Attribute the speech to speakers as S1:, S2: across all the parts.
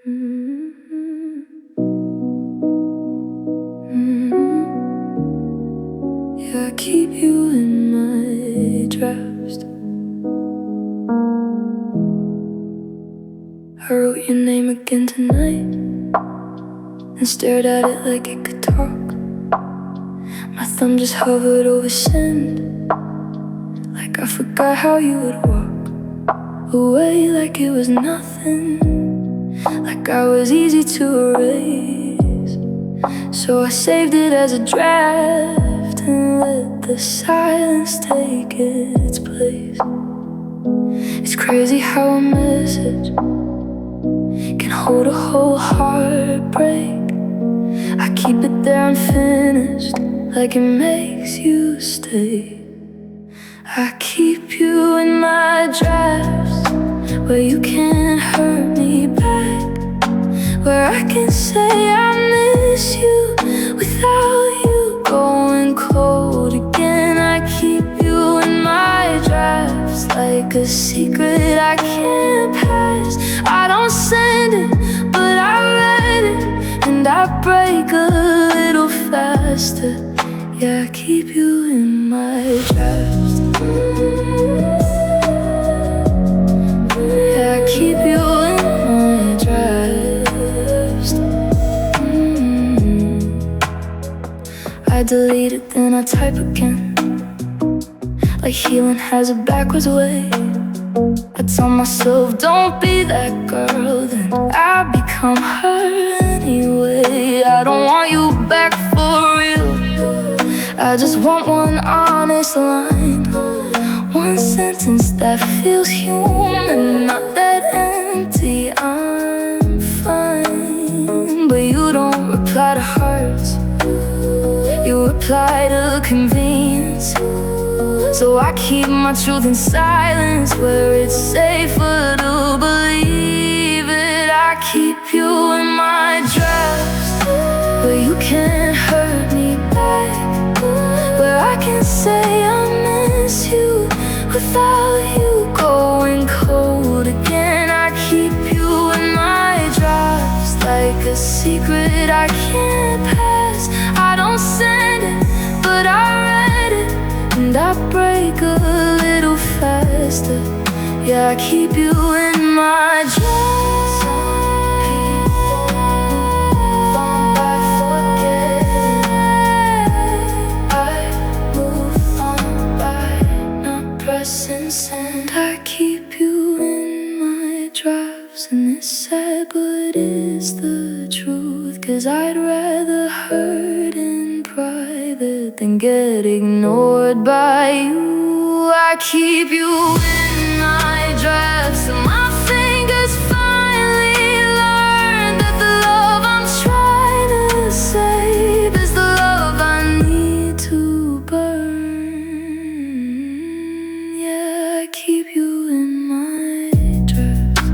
S1: Yeah, I keep you in my drafts. I wrote your name again tonight and stared at it like it could talk. My thumb just hovered over send, like I forgot how you would walk away, like it was nothing, like I was easy to erase. So I saved it as a draft and let the silence take its place. It's crazy how a message can hold a whole heartbreak. I keep it there unfinished, like it makes you stay. I keep you in my drafts, where you can't hurt me back, where I can say I miss you without you going cold again. I keep you in my drafts, like a secret I can't pass. I don't send it, but I read it, and I break a little faster. Yeah, I keep you in my drafts. Yeah, I keep you in my drafts. I delete it, then I type again, like healing has a backwards way. I tell myself, don't be that girl, then I become her anyway. I don't want you back for real, I just want one honest line, one sentence that feels human, not that empty. I'm fine, but you don't reply to hearts, you reply to convenience. So I keep my truth in silence, where it's safer to believe it. I keep you in my drafts, where you can't hurt me back, where I can say I miss you without you going cold again. I keep you in my drafts, like a secret I can't pass. I don't send it, but I read it, and I break a little faster. Yeah, I keep you in my drafts. Send. I keep you in my drafts, and it's sad, but it's the truth. 'Cause I'd rather hurt in private than get ignored by you. I keep you in my drafts, and my fingers finally learn that the love I'm trying to save is the love I need to burn. I keep you in my drafts.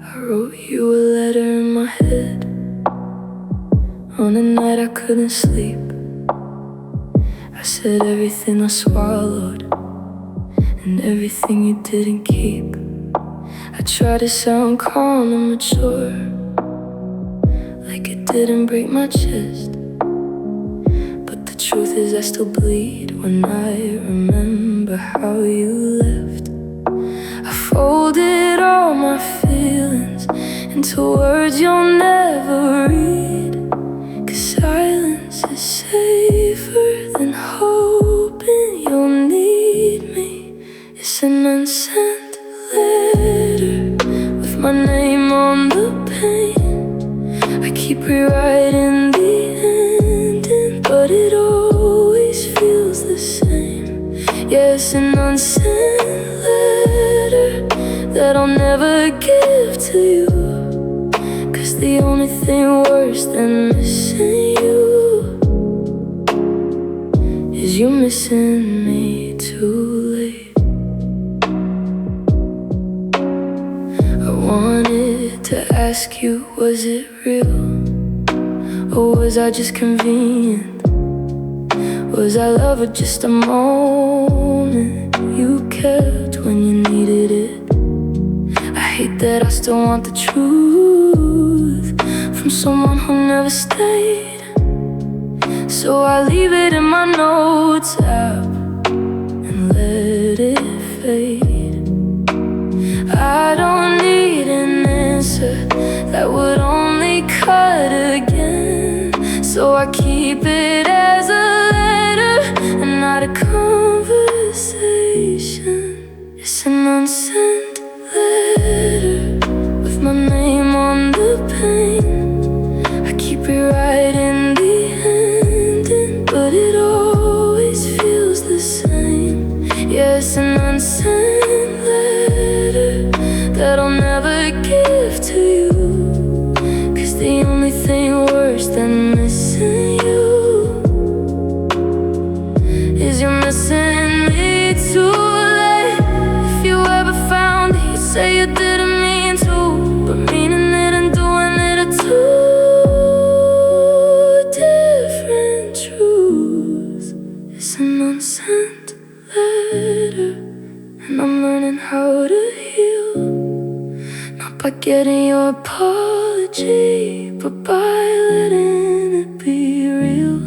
S1: I wrote you a letter in my head on a night I couldn't sleep. I said everything I swallowed and everything you didn't keep. I tried to sound calm and mature, like it didn't break my chest, but the truth is I still bleed when I remember how you left. I folded all my feelings into words you'll never read, 'cause silence is safer than hoping you'll need me. It's an unsent letter with my name on the pain. I keep rewriting the ending, but it always feels the same. Yes, an unsent letter that I'll never give to you, 'cause the only thing worse than missing you losing me too late. I wanted to ask you, was it real? Or was I just convenient? Was I love or just a moment you kept when you needed it? I hate that I still want the truth from someone who never stayed. So I leave it in my notes app and let it fade. I don't need an answer that would only cut again. So I keep it as a letter and not a conversation. It's an unsent letter with my name on the pane. I keep it right in the ending, but it always feels the same. Yeah, it's an unsent letter that I'll never give to you, 'cause the only thing worse than missing you is you're missing me too late. If you ever found it, you'd say you didn't mean to, but meaning it and doing it are two different truths. It's an unsent letter, and I'm learning how to heal, not by getting your apology, but by letting it be real.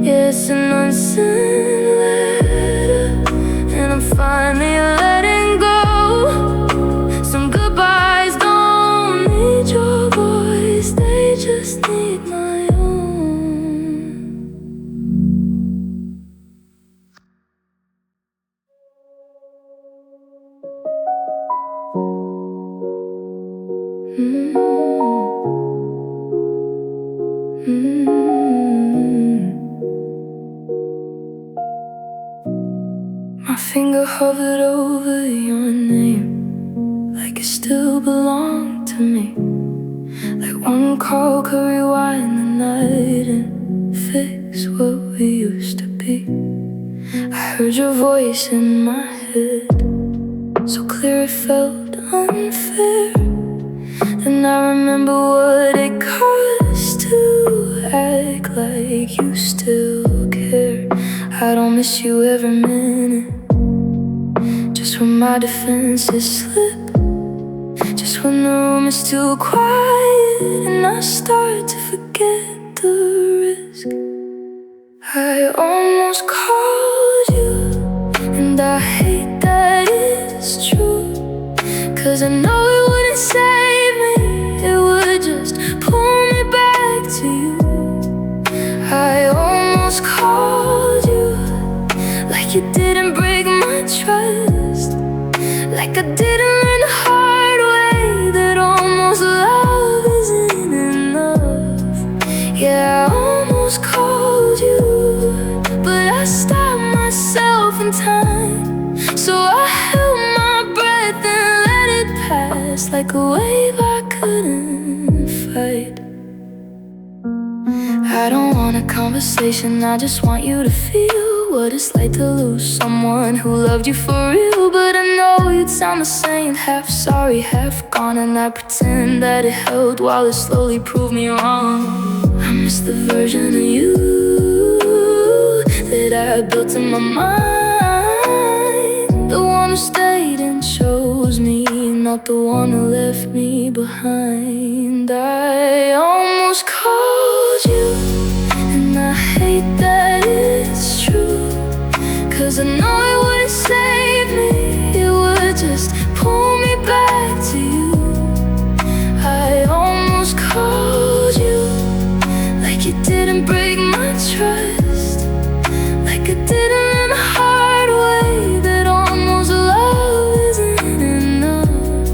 S1: Yeah, it's an unsent letter, and I'm finally letting go. Some goodbyes don't need your voice, they just need my own. My finger hovered over your name like it still belonged to me, like one call could rewind the night and fix what we used to be. I heard your voice in my head, so clear it felt unfair. Then I remember what it cost to act like you still care. I don't miss you every minute, just when my defenses slip, just when the room is too quiet and I start to forget the risk. I almost called you, and I hate that it's true, 'cause I know it wouldn't save me, it would just pull me back to you. I almost called you, like you didn't break my trust, like I didn't learn the hard way that almost love isn't enough. Yeah, I almost called you, but I stopped myself in time. So I held my breath and let it pass, like a wave I couldn't fight. I don't want a conversation, I just want you to feel what it's like to lose someone who loved you for real. But I know you'd sound the same, half sorry, half gone, and I pretend that it held while it slowly proved me wrong. I miss the version of you that I built in my mind, the one who stayed and chose me, not the one who left me behind. I almost called you, and I hate that it's true, 'cause I know it wouldn't save me, it would just pull me back to you. I almost called you, like you didn't break my trust, like I didn't learn the hard way that almost love isn't enough.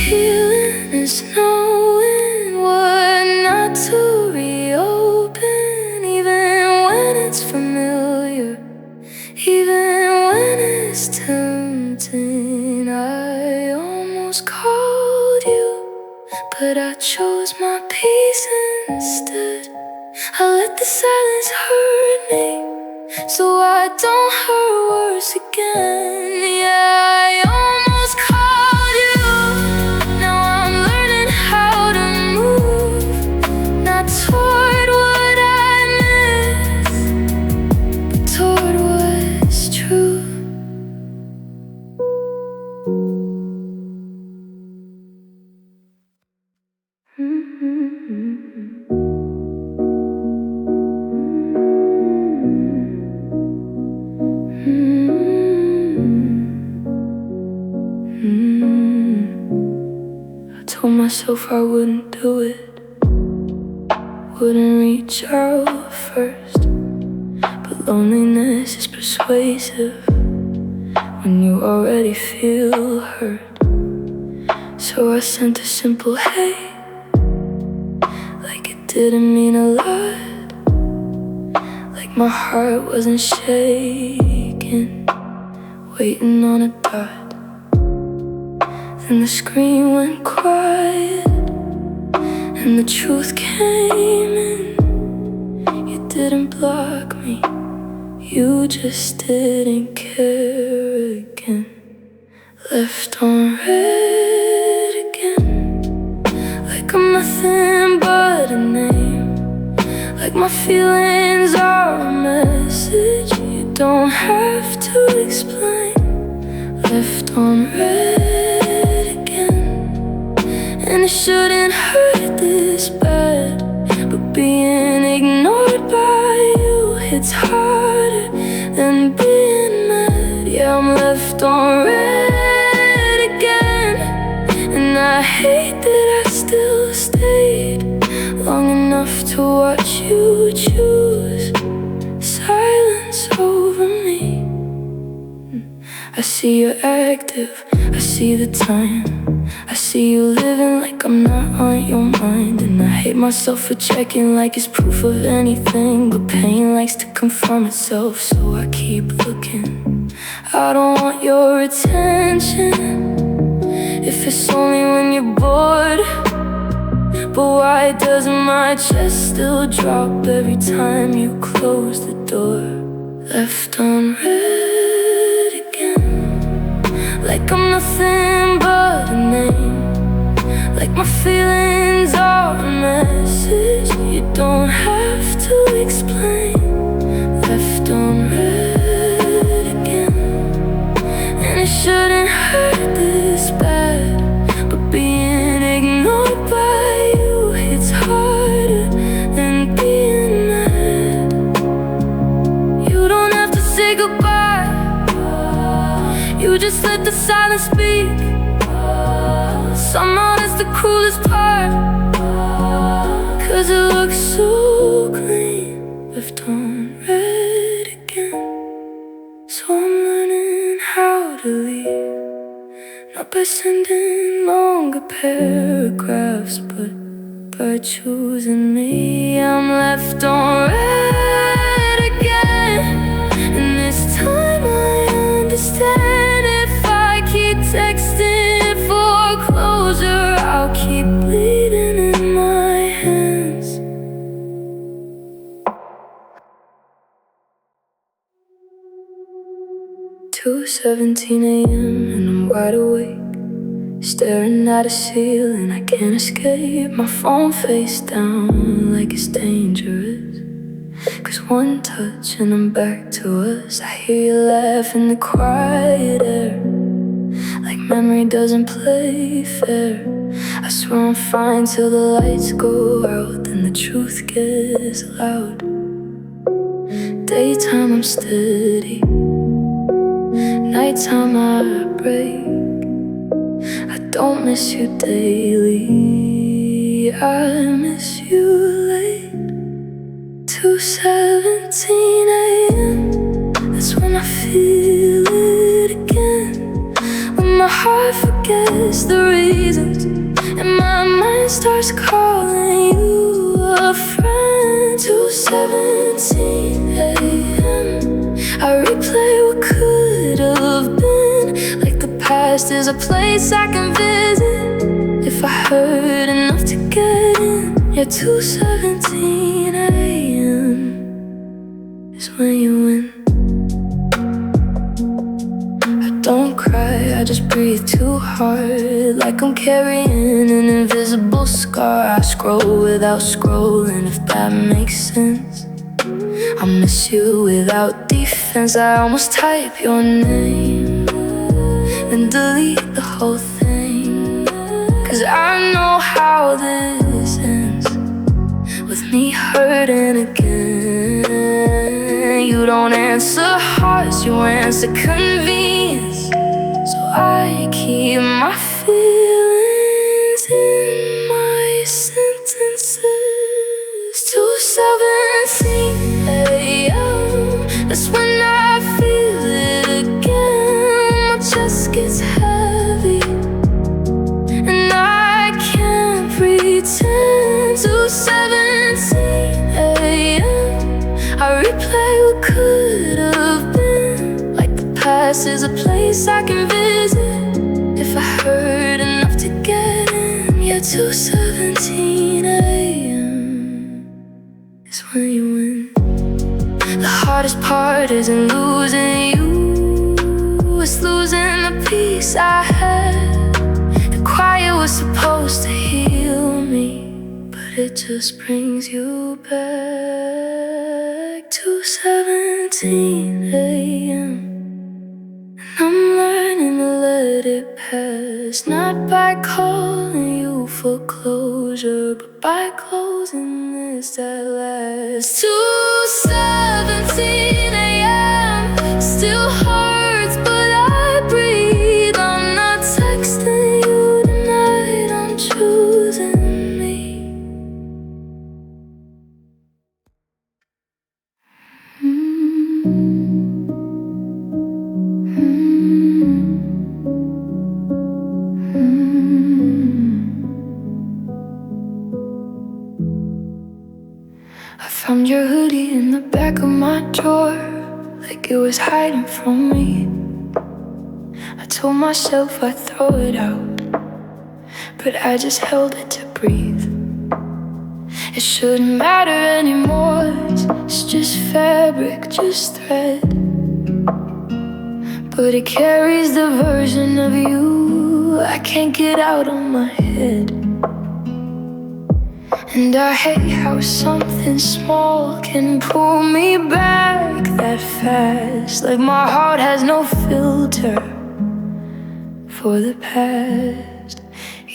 S1: Healing is knowing what not to reopen, even when it's familiar, even when it's tempting. I almost called you, but I chose my peace instead. I let the silence hurt me, so I don't hurt worse again. Yeah, I almost called you. Now I'm learning how to move, not toward what I miss, but toward what's true. I told myself I wouldn't do it, wouldn't reach out first. But loneliness is persuasive when you already feel hurt. So I sent a simple hey, like it didn't mean a lot, like my heart wasn't shaking, waiting on a dot. Then the screen went quiet, and the truth came in. You didn't block me, you just didn't care again. Left on red again, like I'm nothing but a name, like my feelings are a message you don't have to explain. Left on red again, and it shouldn't hurt this bad, but being ignored by you hits harder than being mad. Yeah, I'm left on red again, and I hate that I still stayed long enough to watch you choose silence over me. I see you're active, I see the time, I see you living like I'm not on your mind. And I hate myself for checking like it's proof of anything, but pain likes to confirm itself, so I keep looking. I don't want your attention if it's only when you're bored. But why doesn't my chest still drop every time you close the door? Left on red again, like I'm nothing but a name, like my feelings are a message you don't have to explain. Left on red again, and it shouldn't hurt this bad, but being ignored by you hits harder than being mad. You don't have to say goodbye, you just let the silence speak. Somehow that's the cruelest part, 'cause it looks so clean. Left on red again, so I'm learning how to leave, not by sending longer paragraphs, but by choosing me. I'm left on red again, and this time I understand. If I keep texting for closure, I'll keep bleeding in my hands. 2:17 a.m. and I'm wide awake, staring at a ceiling I can't escape. My phone face down like it's dangerous, 'cause one touch and I'm back to us. I hear you laugh in the quiet air, like memory doesn't play fair. I swear I'm fine till the lights go out, then the truth gets loud. Daytime I'm steady, nighttime I break. I don't miss you daily, I miss you late. 2:17 a.m., that's when I feel it again, when my heart forgets the reasons and my mind starts calling you a friend. 2:17 a.m., I replay what could have been, like the past is a place I can visit if I heard enough to get in. Yeah, 2:17 a.m. is when you win. I don't cry, I just breathe too hard, like I'm carrying an invisible scar. I scroll without scrolling, if that makes sense. I miss you without defense. I almost type your name, then delete the whole thing. 'Cause I know how this ends, with me hurting again. You don't answer hearts, you answer convenience. So I keep my feelings in my sentences. 2:17 a.m. That's when I feel it again. My chest gets heavy and I can't pretend. 2:17 a.m. I replay what could have been, like the past is a place I can visit if I heard enough to get in. Yeah, 2:17 a.m. is when you win. The hardest part isn't losing you, it's losing the peace I had. The quiet was supposed to heal me, but it just brings you back. 2:17 a.m. and I'm learning to let it pass, not by calling you for closure, but by closing this at last. 2:17 a.m. still hurts, but I breathe. I'm not texting you tonight, I'm choosing me. I found your hoodie in the back of my drawer, like it was hiding from me. I told myself I'd throw it out, but I just held it to breathe. It shouldn't matter anymore, it's just fabric, just thread. But it carries the version of you I can't get out of my head. And I hate how something small can pull me back that fast, like my heart has no filter for the past.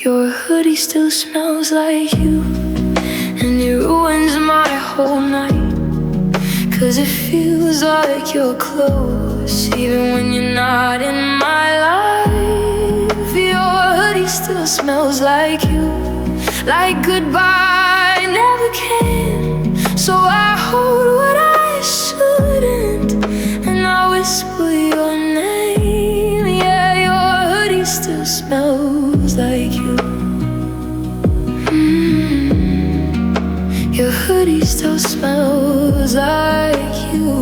S1: Your hoodie still smells like you, and it ruins my whole night. 'Cause it feels like you're close, even when you're not in my life. Your hoodie still smells like you, like goodbye never came. So I hold what I shouldn't, and I whisper your name. Yeah, your hoodie still smells like you. Your hoodie still smells like you.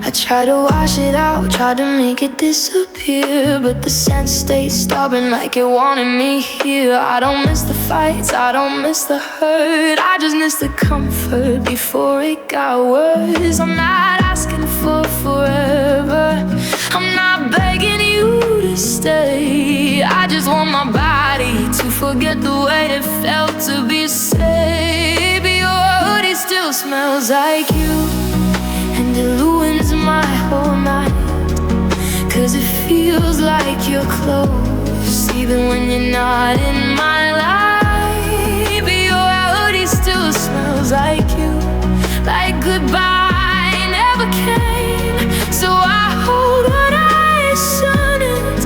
S1: I try to wash it out, try to make it disappear, but the scent stays stubborn like it wanted me here. I don't miss the fights, I don't miss the hurt, I just miss the comfort before it got worse. I'm not asking for forever, I'm not begging you to stay. I just want my body to forget the way it felt to be saved. Your hoodie still smells like you, and it ruins my whole night. 'Cause it feels like you're close, even when you're not in my life. Your hoodie still smells like you, like goodbye never came. So I hold what I shouldn't,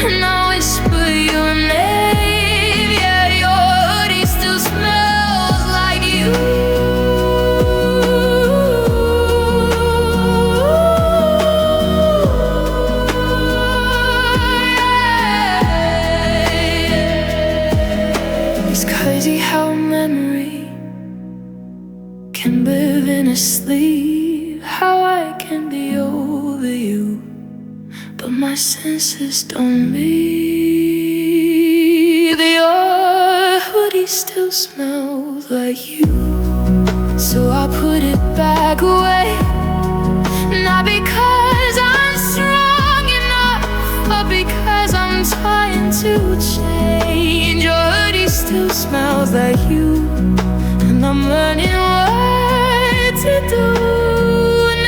S1: and I whisper your name. Yeah, your hoodie still smells like you. It's crazy how memory can live in a sleep, how I can be over you, but my senses don't leave. body still smells like you. So I put it back away, not because I'm strong enough, but because I'm trying to change. Your hoodie still smells like you, and I'm learning what to do,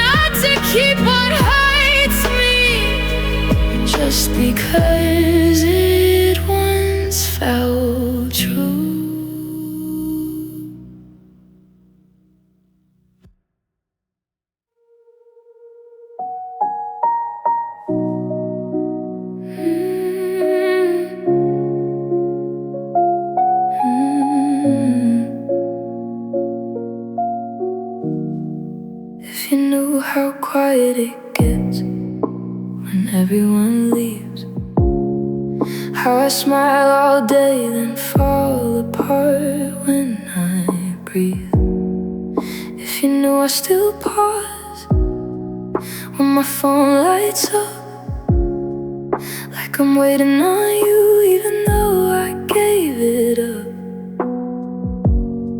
S1: not to keep what hurts me, just because it once felt true. If you knew how quiet it gets when everyone leaves, how I smile all day then fall apart when I breathe. If you knew I still pause when my phone lights up, like I'm waiting on you even though I gave it up.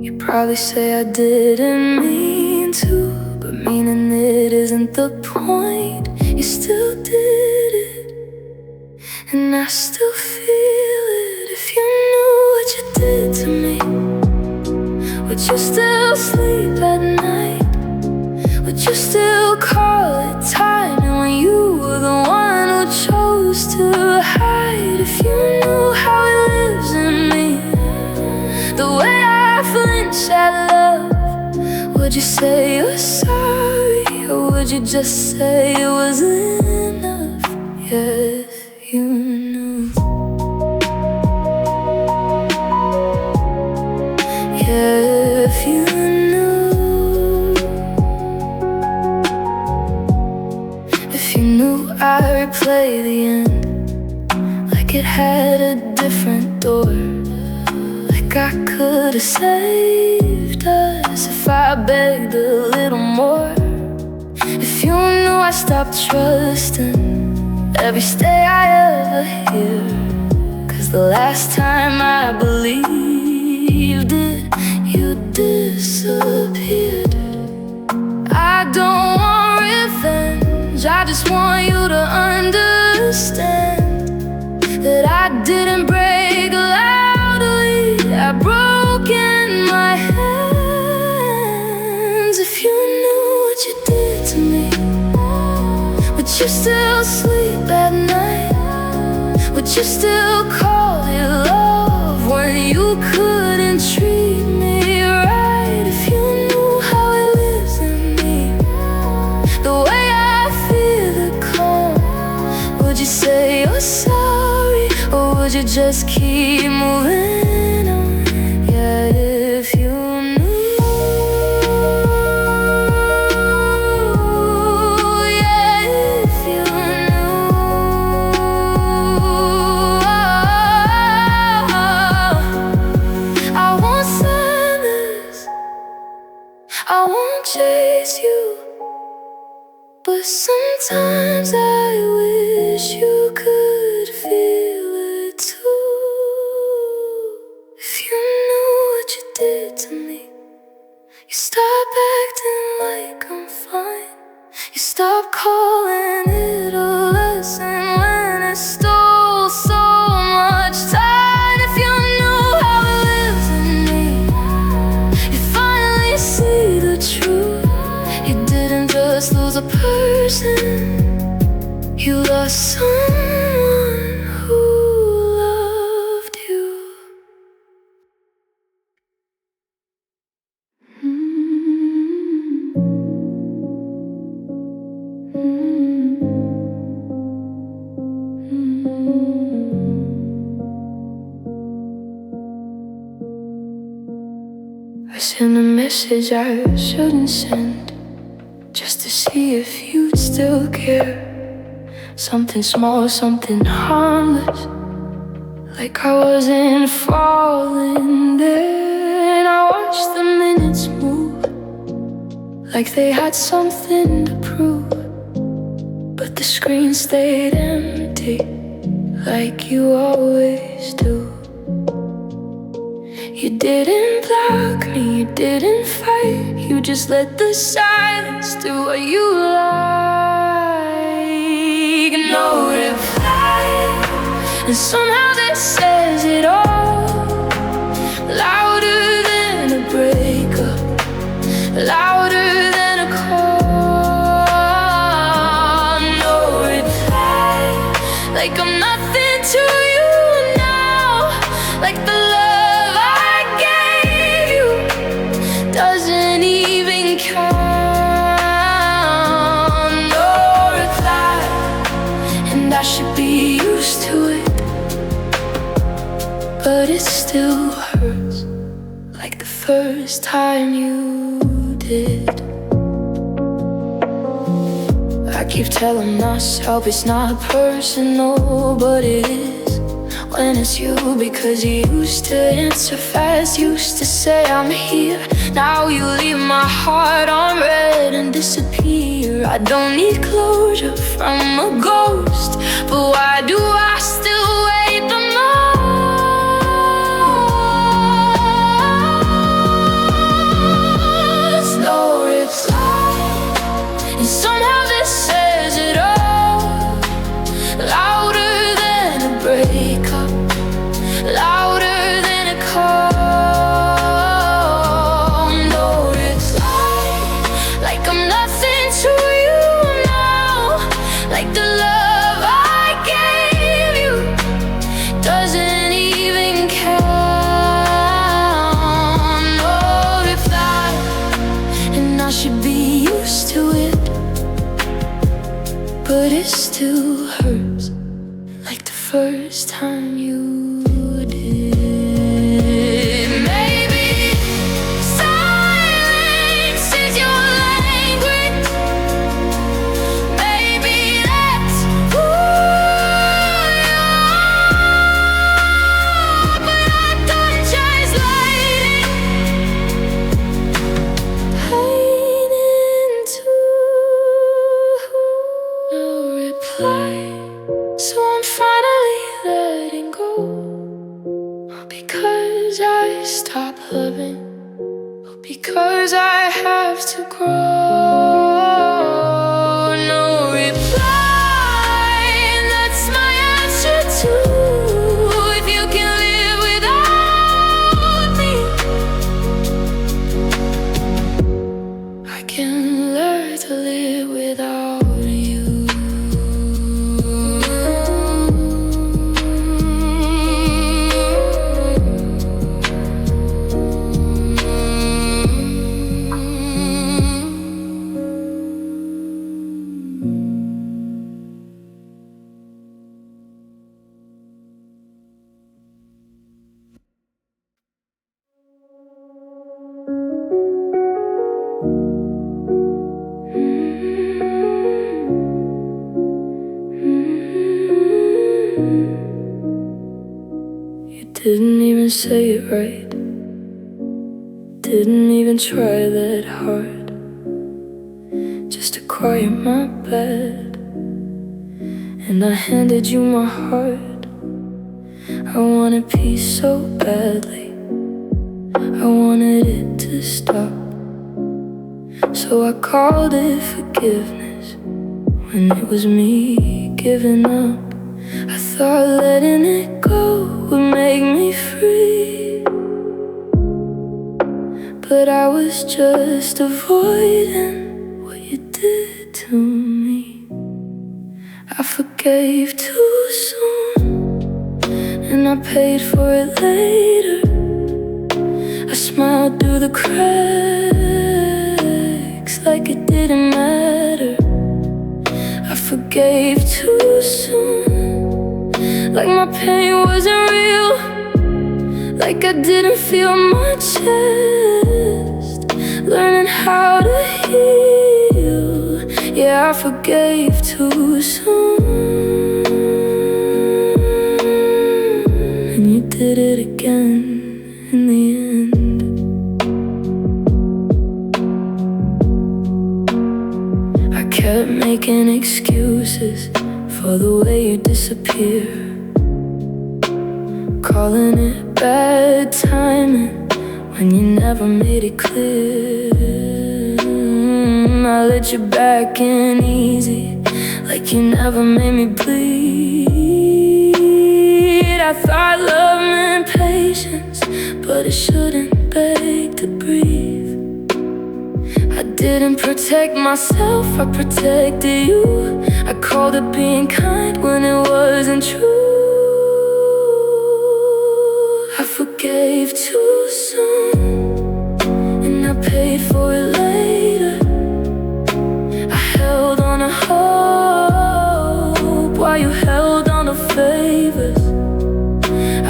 S1: You'd probably say I didn't mean to, but meaning it isn't the point. You still did it, and I still feel it. If you knew what you did to me, would you still sleep at night? Would you still call it time when you were the one who chose to hide? If you knew how it lives in me, the way I flinch at love, would you say you're sorry, or would you just say it was enough? Yeah, if you knew. Yeah, if you knew. If you knew I replay the end like it had a different door, like I could've saved us if I begged a little more. If you knew I stopped trusting every stay I ever hear, 'cause the last time I believed it, you disappeared. I don't want revenge, I just want you to understand that I didn't break loudly, I broke in my hands. If you knew what you did to me, would you still sleep at night? Would you still call it love when you couldn't treat me right? If you knew how it lives in me, the way I feel the calm, would you say you're sorry, or would you just keep moving on? Yeah, if you knew. I won't chase you, but sometimes I wish you could feel it too. If you knew what you did to me, you stop acting like I'm fine. You stop calling it a lesson when it stole so much time. If you knew how it lives in me, you finally see the truth. You didn't just lose a person, you lost someone who loved you. I sent a message I shouldn't send, just to see if you'd still care. Something small, something harmless, like I wasn't falling. Then I watched the minutes move, like they had something to prove. But the screen stayed empty, like you always do. You didn't block me, you didn't fight. You just let the silence do what you like. No reply, and somehow this says it all. Louder than a breakup, louder than a call. No reply, like I'm nothing to you now. Like the love I gave you doesn't even count. No reply, and I should be used to it, but it still hurts like the first time you did. I keep telling myself it's not personal, but it is when it's you. Because you used to answer fast, used to say I'm here. Now you leave my heart on red and disappear. I don't need closure from a ghost, but why do I still wait the most? No reply, and somehow this says it all. Louder than a breakup, louder than a call. No reply, like I'm nothing to you now. Like the love I gave you doesn't even count. No reply, and I should be used to it, but it still hurts like the first time you did. Maybe silence is your language. Maybe that's who you are, but I don't translate it. Pain into no reply. So I'm finally letting go, not because I stopped loving, but because I have to grow. No reply, and that's my answer too. If you can live without me, I can learn to live without you. You didn't even say it right, didn't even try that hard, just to quiet my bed. And I handed you my heart. I wanted peace so badly, I wanted it to stop. So I called it forgiveness when it was me giving up. I thought letting it go would make me free, but I was just avoiding what you did to me. I forgave too soon, and I paid for it later. I smiled through the cracks like it didn't matter. I forgave too soon, like my pain wasn't real, like I didn't feel my chest, learning how to heal. Yeah, I forgave too soon, and you did it again in the end. I kept making excuses for the way you disappear, calling it bad timing when you never made it clear. I let you back in easy, like you never made me bleed. I thought love meant patience, but it shouldn't beg to breathe. I didn't protect myself, I protected you. I called it being kind when it wasn't true. I forgave too soon, and I paid for it later. I held on to hope while you held on to favors.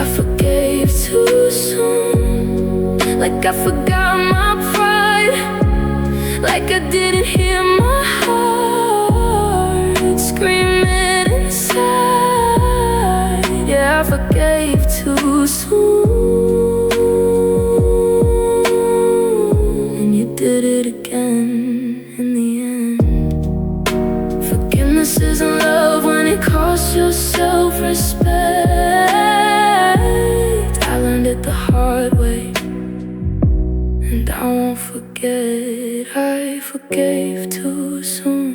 S1: I forgave too soon, like I forgot my pride, like I didn't hear my heart screaming inside. Yeah, I forgave too soon, and you did it again in the end. Forgiveness isn't love when it costs your self-respect. I learned it the hard way, and I won't forget. I forgave too soon.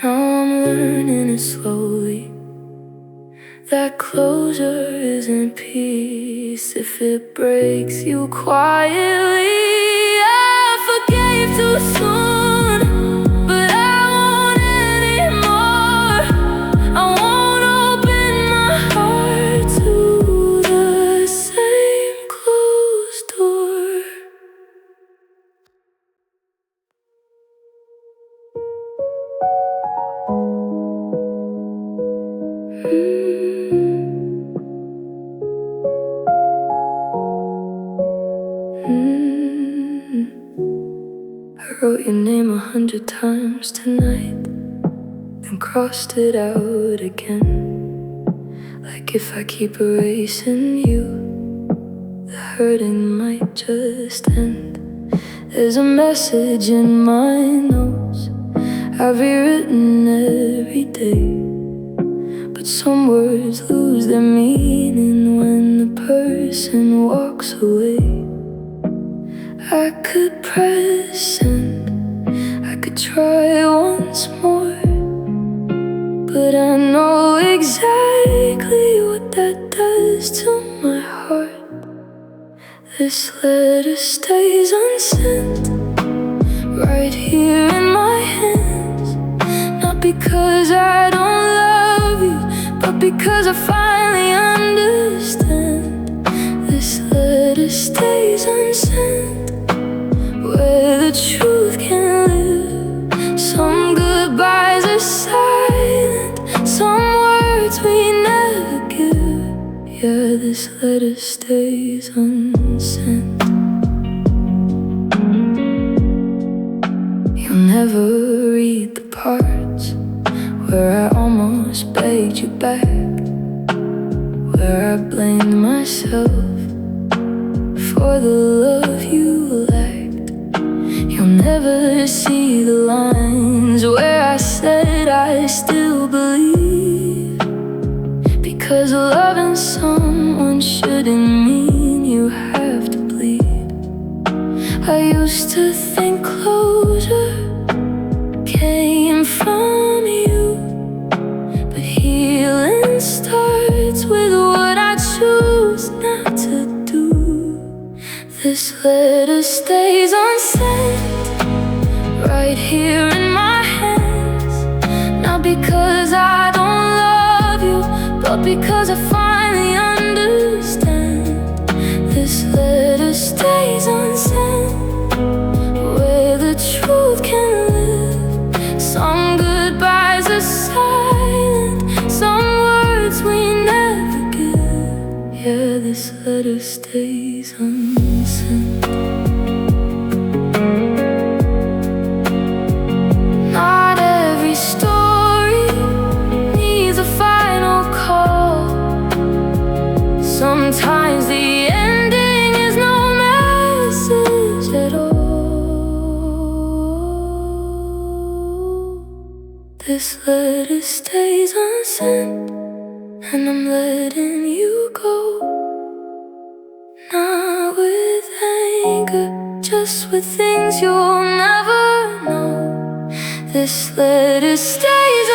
S1: Now I'm learning it slowly, that closure isn't peace if it breaks you quietly. I forgave too soon, but I won't anymore. I won't open my heart to the same closed door. I wrote your name 100 times tonight, then crossed it out again. Like if I keep erasing you, the hurting might just end. There's a message in my notes I've rewritten every day, but some words lose their meaning when the person walks away. I could press send, I could try once more, but I know exactly what that does to my heart. This letter stays unsent, right here in my hands. Not because I don't love you, but because I finally understand. This letter stays unsent, where the truth can live. Some goodbyes are silent, some words we never give. Yeah, this letter stays unsent. You'll never read the parts where I almost begged you back, where I blamed myself for the love you lacked. You'll never see the lines where I said I still believe, because loving someone shouldn't mean you have to bleed. I used to think closure came from you, but healing starts with what I choose not to do. This letter stays unsent, right here in my hands. Not because I don't love you, but because I finally understand. This letter stays unsent, where the truth can live. Some goodbyes are silent, some words we never give. Yeah, this letter stays unsent. Not every story needs a final call. Sometimes the ending is no message at all. This letter stays unsent, and I'm letting you go. Not with anger, just with things you'll never know. This letter stays